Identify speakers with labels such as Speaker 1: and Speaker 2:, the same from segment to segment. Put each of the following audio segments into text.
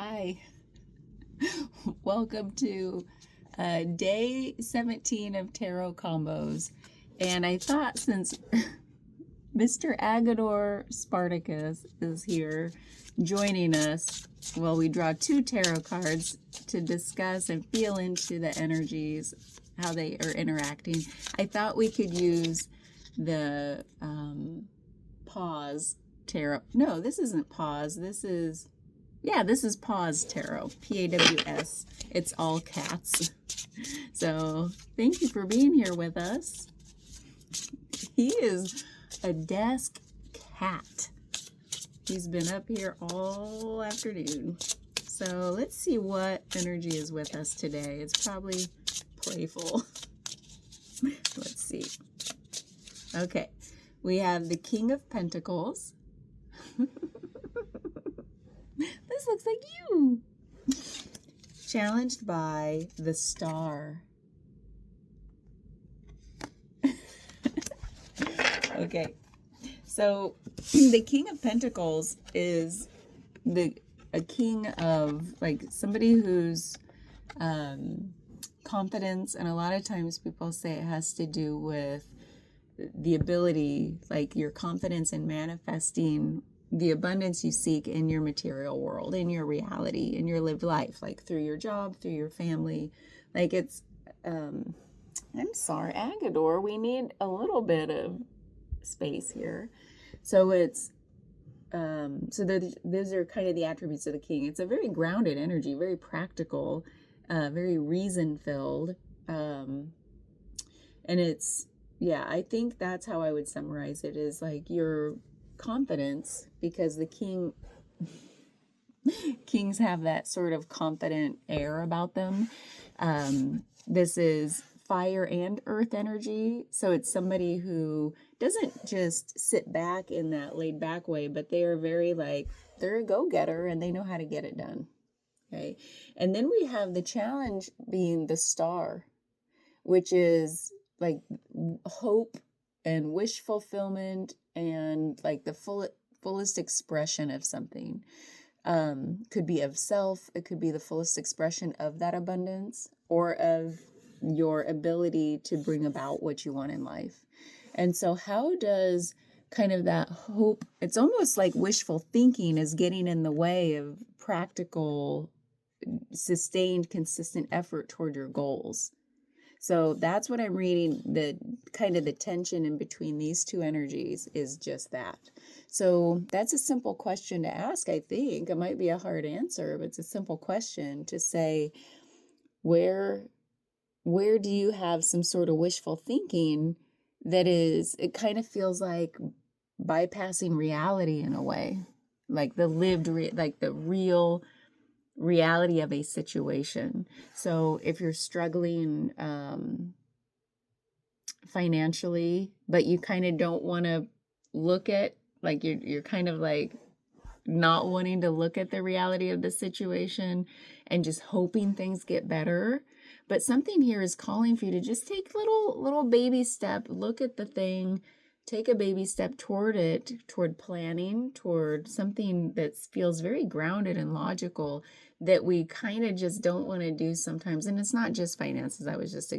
Speaker 1: Hi, welcome to day 17 of Tarot Combos. And I thought since Mr. Agador Spartacus is here joining us, well, we draw two tarot cards to discuss and feel into the energies, how they are interacting. I thought we could use the pause tarot. No, this isn't pause. This is Pause Tarot, P-A-W-S. It's all cats. So thank you for being here with us. He is a desk cat. He's been up here all afternoon. So let's see what energy is with us today. It's probably playful. Let's see. Okay, we have the King of Pentacles. This looks like you. Challenged by the Star. Okay, so the King of Pentacles is a king of like somebody who's confidence, and a lot of times people say it has to do with the ability, like your confidence in manifesting the abundance you seek in your material world, in your reality, in your lived life, like through your job, through your family. Like it's, I'm sorry, Agador, we need a little bit of space here. So it's, those are kind of the attributes of the king. It's a very grounded energy, very practical, very reason-filled. And it's, yeah, I think that's how I would summarize it, is like your confidence, because the kings have that sort of confident air about them. This is fire and earth energy, so it's somebody who doesn't just sit back in that laid back way, but they are very like, they're a go-getter and they know how to get it done. Okay, and then we have the challenge being the Star, which is like hope and wish fulfillment and like the fullest expression of something. Could be of self, it could be the fullest expression of that abundance or of your ability to bring about what you want in life. And so how does kind of that hope, it's almost like wishful thinking is getting in the way of practical, sustained, consistent effort toward your goals. So that's what I'm reading, the kind of the tension in between these two energies is just that. So that's a simple question to ask, I think. It might be a hard answer, but it's a simple question to say, where do you have some sort of wishful thinking that is, it kind of feels like bypassing reality in a way, like the lived, like the real reality of a situation. So if you're struggling financially, but you kind of don't want to look at, like you're kind of like not wanting to look at the reality of the situation and just hoping things get better. But something here is calling for you to just take little baby step, look at the thing, take a baby step toward it, toward planning, toward something that feels very grounded and logical that we kind of just don't want to do sometimes. And it's not just finances. I was just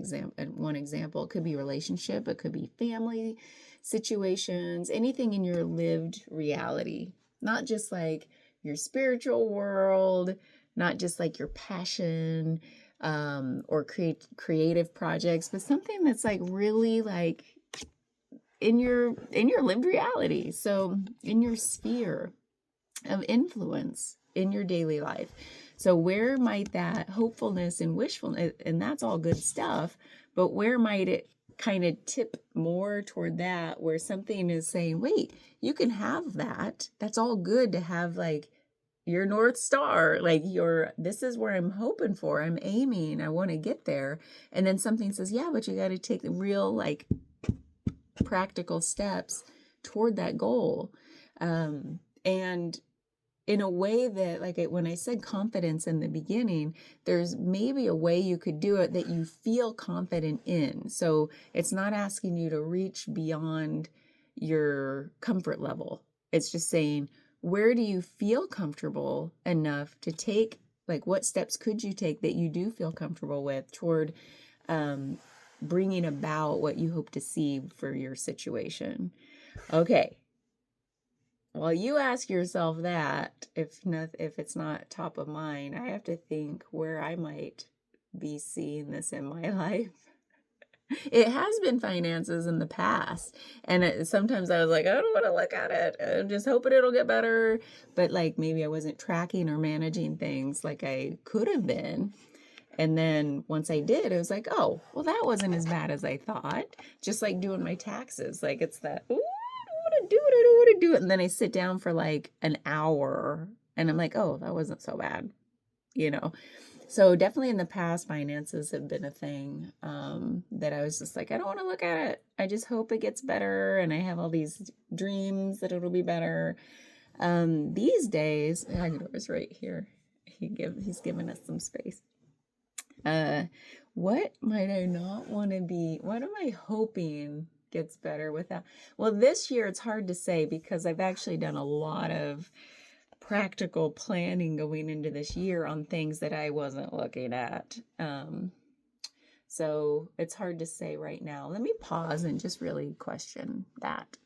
Speaker 1: one example. It could be relationship. It could be family situations, anything in your lived reality, not just like your spiritual world, not just like your passion or creative projects, but something that's like really like in your lived reality. So in your sphere of influence in your daily life. So where might that hopefulness and wishfulness, and that's all good stuff, but where might it kind of tip more toward that, where something is saying, wait, you can have that. That's all good to have, like your North Star, like this is where I'm hoping for. I'm aiming. I want to get there. And then something says, yeah, but you got to take the real, like, practical steps toward that goal. And in a way that, like when I said confidence in the beginning, there's maybe a way you could do it that you feel confident in. So it's not asking you to reach beyond your comfort level. It's just saying, where do you feel comfortable enough to take, like what steps could you take that you do feel comfortable with toward bringing about what you hope to see for your situation? Okay. While you ask yourself that, if it's not top of mind, I have to think where I might be seeing this in my life. It has been finances in the past, and sometimes I was like, I don't want to look at it. I'm just hoping it'll get better, but like maybe I wasn't tracking or managing things like I could have been. And then once I did, it was like, oh, well, that wasn't as bad as I thought. Just like doing my taxes, like it's that, ooh, I don't want to do it. I don't want to do it. And then I sit down for like an hour, and I'm like, oh, that wasn't so bad, you know. So definitely in the past, finances have been a thing that I was just like, I don't want to look at it. I just hope it gets better. And I have all these dreams that it'll be better. These days, Hagridor's right here. He's given us some space. What might I not want to be? What am I hoping gets better with that? Well, this year it's hard to say because I've actually done a lot of practical planning going into this year on things that I wasn't looking at. So it's hard to say right now. Let me pause and just really question that.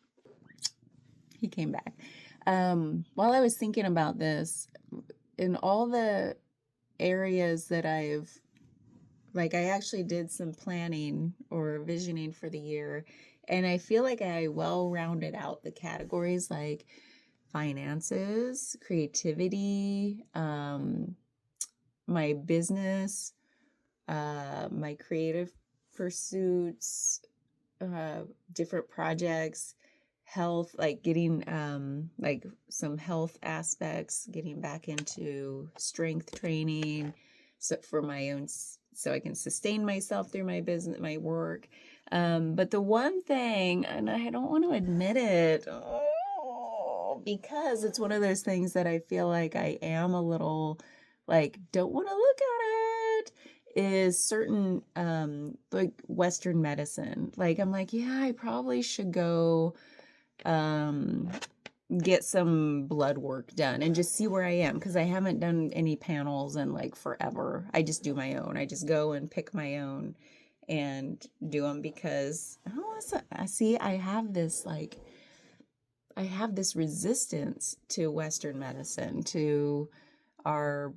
Speaker 1: He came back. While I was thinking about this, in all the areas that I actually did some planning or visioning for the year, and I feel like I well rounded out the categories like finances, creativity, my business, my creative pursuits, different projects, health, like getting like some health aspects, getting back into strength training, so for my own, so I can sustain myself through my business, my work. But the one thing, and I don't want to admit it, because it's one of those things that I feel like I am a little like, don't want to look at it, is certain like Western medicine. Like I'm like, yeah, I probably should go get some blood work done and just see where I am, because I haven't done any panels in like forever. I just do my own. I just go and pick my own and do them because I see I have this resistance to Western medicine, to our,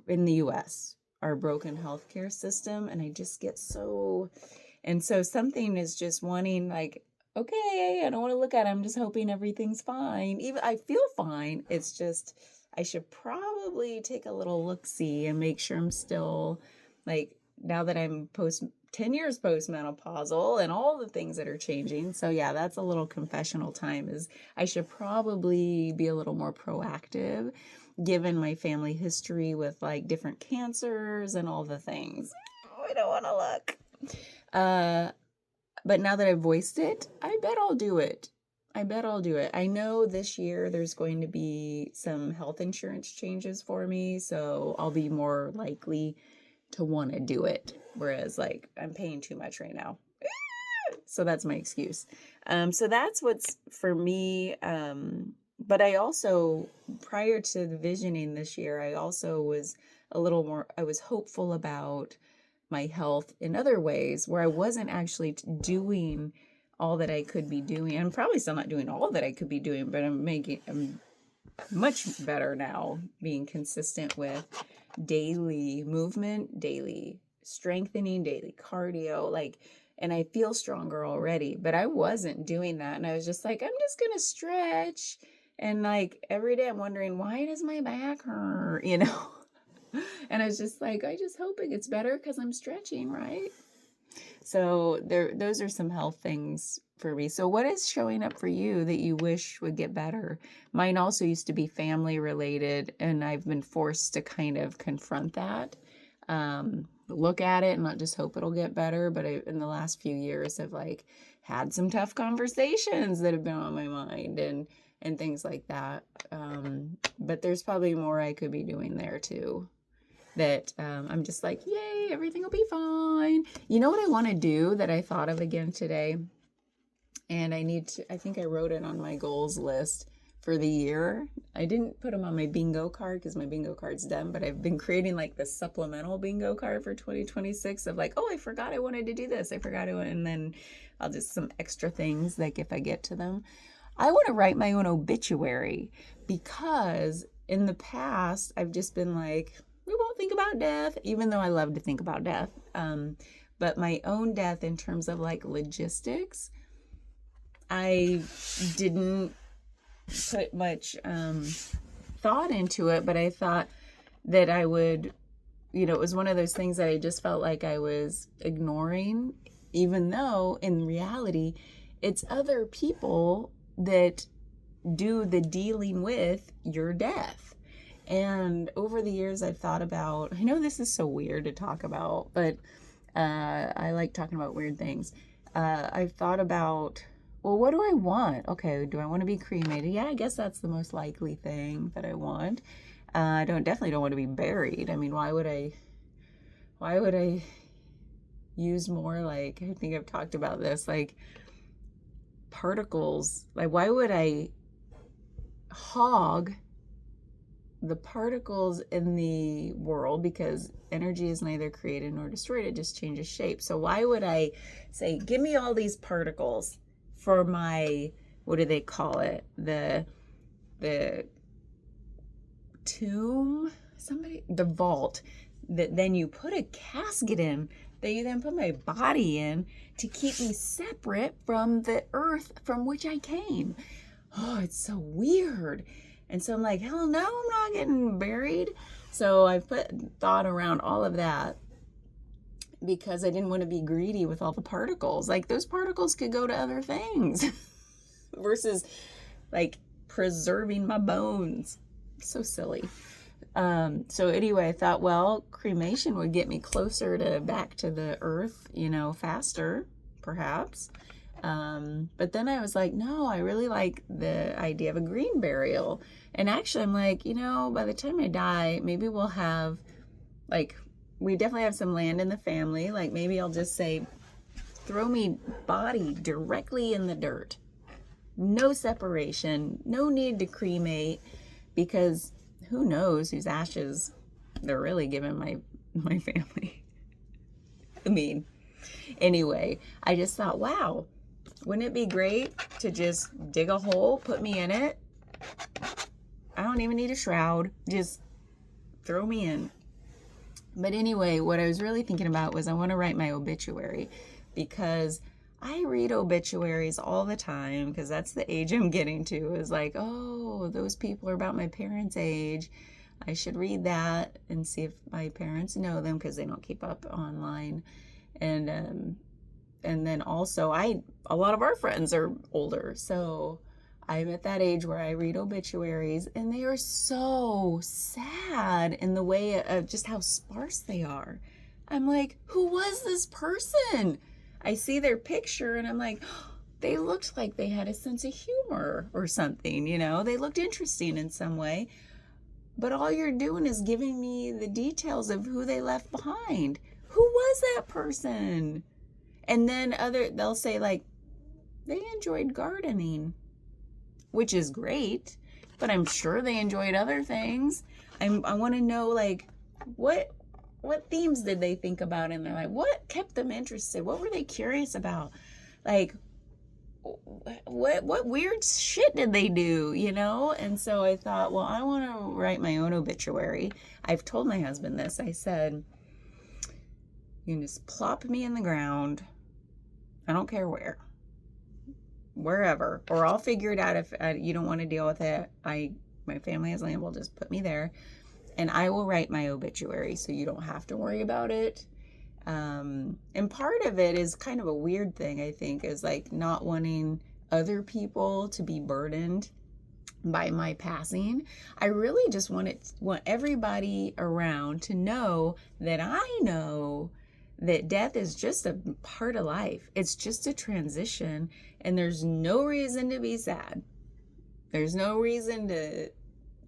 Speaker 1: in the US, our broken healthcare system. And I just get so, and so something is just wanting like, okay, I don't want to look at it. I'm just hoping everything's fine. Even I feel fine. It's just, I should probably take a little look-see and make sure I'm still like, now that I'm 10 years postmenopausal and all the things that are changing. So yeah, that's a little confessional time, is I should probably be a little more proactive given my family history with like different cancers and all the things. I don't want to look. But now that I've voiced it, I bet I'll do it. I know this year there's going to be some health insurance changes for me, so I'll be more likely to want to do it. Whereas like I'm paying too much right now. So that's my excuse. So that's what's for me. But I also, prior to the visioning this year, I also was I was hopeful about my health in other ways where I wasn't actually doing all that I could be doing. I'm probably still not doing all that I could be doing, but I'm much better now being consistent with daily movement, daily strengthening, daily cardio, like, and I feel stronger already, but I wasn't doing that. And I was just like, I'm just going to stretch. And like every day I'm wondering, why does my back hurt? You know? And I was just like, I just hope it gets better because I'm stretching, right? So those are some health things for me. So what is showing up for you that you wish would get better? Mine also used to be family related, and I've been forced to kind of confront that, look at it and not just hope it'll get better. But in the last few years I've like had some tough conversations that have been on my mind and things like that. But there's probably more I could be doing there too. That I'm just like, yay, everything will be fine. You know what I want to do that I thought of again today? And I think I wrote it on my goals list for the year. I didn't put them on my bingo card because my bingo card's done, but I've been creating like the supplemental bingo card for 2026 of like, oh, I forgot I wanted to do this. I forgot it. And then I'll just some extra things like if I get to them. I want to write my own obituary because in the past, I've just been like, we won't think about death, even though I love to think about death. But my own death in terms of like logistics, I didn't put much thought into it, but I thought that I would, it was one of those things that I just felt like I was ignoring, even though in reality, it's other people that do the dealing with your death. And over the years, I've thought about, I know this is so weird to talk about, but I like talking about weird things. I've thought about, well, what do I want? Okay, do I want to be cremated? Yeah, I guess that's the most likely thing that I want. I definitely don't want to be buried. I mean, why would I use more, like, I think I've talked about this, like particles. Like, why would I hog the particles in the world? Because energy is neither created nor destroyed, it just changes shape. So why would I say, give me all these particles for my, what do they call it, the tomb, the vault, that then you put a casket in, that you then put my body in to keep me separate from the earth from which I came. Oh, it's so weird. And so I'm like, hell no, I'm not getting buried. So I put thought around all of that because I didn't want to be greedy with all the particles. Like, those particles could go to other things versus like preserving my bones. So silly. So anyway, I thought, well, cremation would get me closer to back to the earth, faster, perhaps. But then I was like, no, I really like the idea of a green burial. And actually I'm like, by the time I die, maybe we'll have, like, we definitely have some land in the family. Like, maybe I'll just say, throw me body directly in the dirt. No separation, no need to cremate, because who knows whose ashes they're really giving my family. I mean, anyway, I just thought, wow, wouldn't it be great to just dig a hole, put me in it? I don't even need a shroud. Just throw me in. But anyway, what I was really thinking about was I want to write my obituary, because I read obituaries all the time, because that's the age I'm getting to, is like, oh, those people are about my parents' age. I should read that and see if my parents know them, because they don't keep up online. And then also, a lot of our friends are older, so I'm at that age where I read obituaries, and they are so sad in the way of just how sparse they are. I'm like, who was this person? I see their picture, and I'm like, oh, they looked like they had a sense of humor or something, They looked interesting in some way. But all you're doing is giving me the details of who they left behind. Who was that person? And then they'll say, like, they enjoyed gardening, which is great, but I'm sure they enjoyed other things. I want to know, like, what themes did they think about in their life? What kept them interested? What were they curious about? Like, what weird shit did they do, And so I thought, well, I want to write my own obituary. I've told my husband this. I said, you can just plop me in the ground. I don't care wherever, or I'll figure it out if you don't want to deal with it. My family has land, will just put me there, and I will write my obituary, so you don't have to worry about it. And part of it is kind of a weird thing, I think, is like not wanting other people to be burdened by my passing. I really just want everybody around to know that I know that death is just a part of life. It's just a transition, and there's no reason to be sad. There's no reason to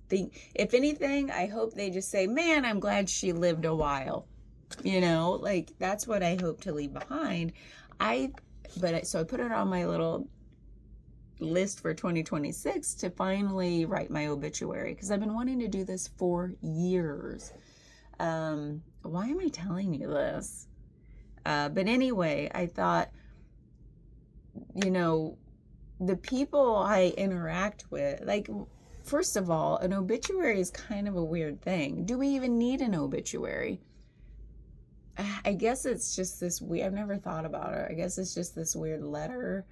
Speaker 1: think. If anything, I hope they just say, man, I'm glad she lived a while. Like, that's what I hope to leave behind. So I put it on my little list for 2026 to finally write my obituary, because I've been wanting to do this for years. Why am I telling you this? But anyway, I thought, you know, the people I interact with, like, first of all, an obituary is kind of a weird thing. Do we even need an obituary? I guess it's just this weird, I've never thought about it. I guess it's just this weird letter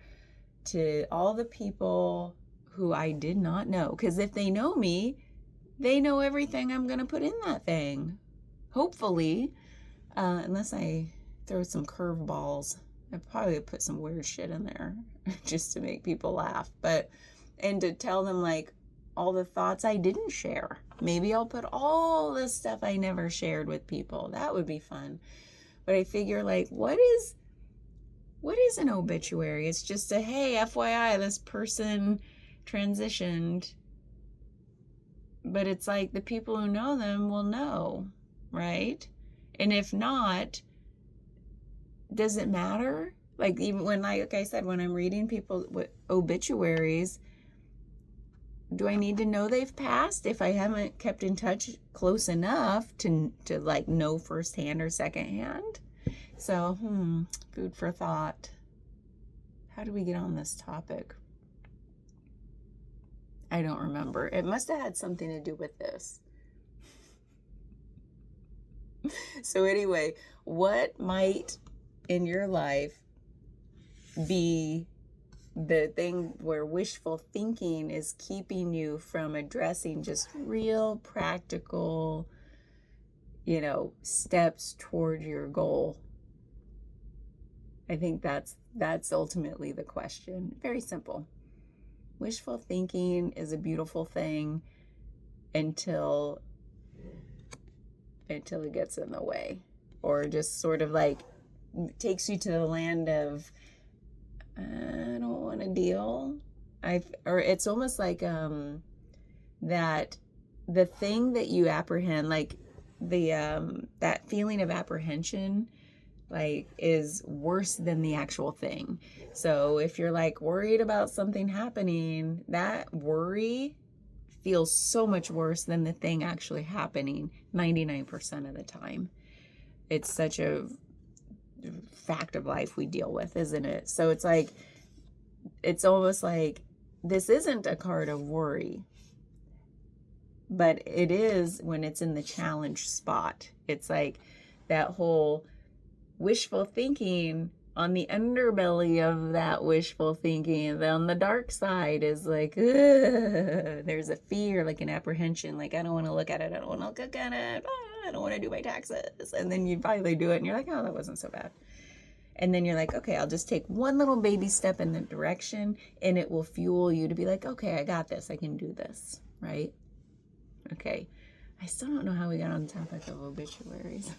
Speaker 1: to all the people who I did not know. Because if they know me, they know everything I'm going to put in that thing. Hopefully. Unless I throw some curveballs. I probably put some weird shit in there just to make people laugh. And to tell them, like, all the thoughts I didn't share. Maybe I'll put all the stuff I never shared with people. That would be fun. But I figure, like, what is an obituary? It's just a, hey, FYI, this person transitioned. But it's like the people who know them will know, right? And if not, does it matter? Like, even when, like I said, when I'm reading people with obituaries, do I need to know they've passed if I haven't kept in touch close enough to like know firsthand or secondhand? So, food for thought. How do we get on this topic? I don't remember. It must have had something to do with this. So anyway, what might in your life be the thing where wishful thinking is keeping you from addressing just real practical, you know, steps toward your goal? I think that's ultimately the question. Very simple. Wishful thinking is a beautiful thing until it gets in the way, or just sort of like takes you to the land of, I don't want to deal. Or it's almost like that the thing that you apprehend, like the that feeling of apprehension, like, is worse than the actual thing. So if you're like worried about something happening, that worry feels so much worse than the thing actually happening 99% of the time. It's such a fact of life we deal with, isn't it? So it's like, it's almost like this isn't a card of worry, but it is when it's in the challenge spot. It's like that whole wishful thinking, on the underbelly of that wishful thinking, on the dark side, is like, there's a fear, like an apprehension, like, I don't want to look at it, I don't want to look at it, I don't want to do my taxes. And then you finally do it and you're like, oh, that wasn't so bad. And then you're like, okay, I'll just take one little baby step in that direction, and it will fuel you to be like, okay, I got this, I can do this, right? Okay. I still don't know how we got on the topic of obituaries.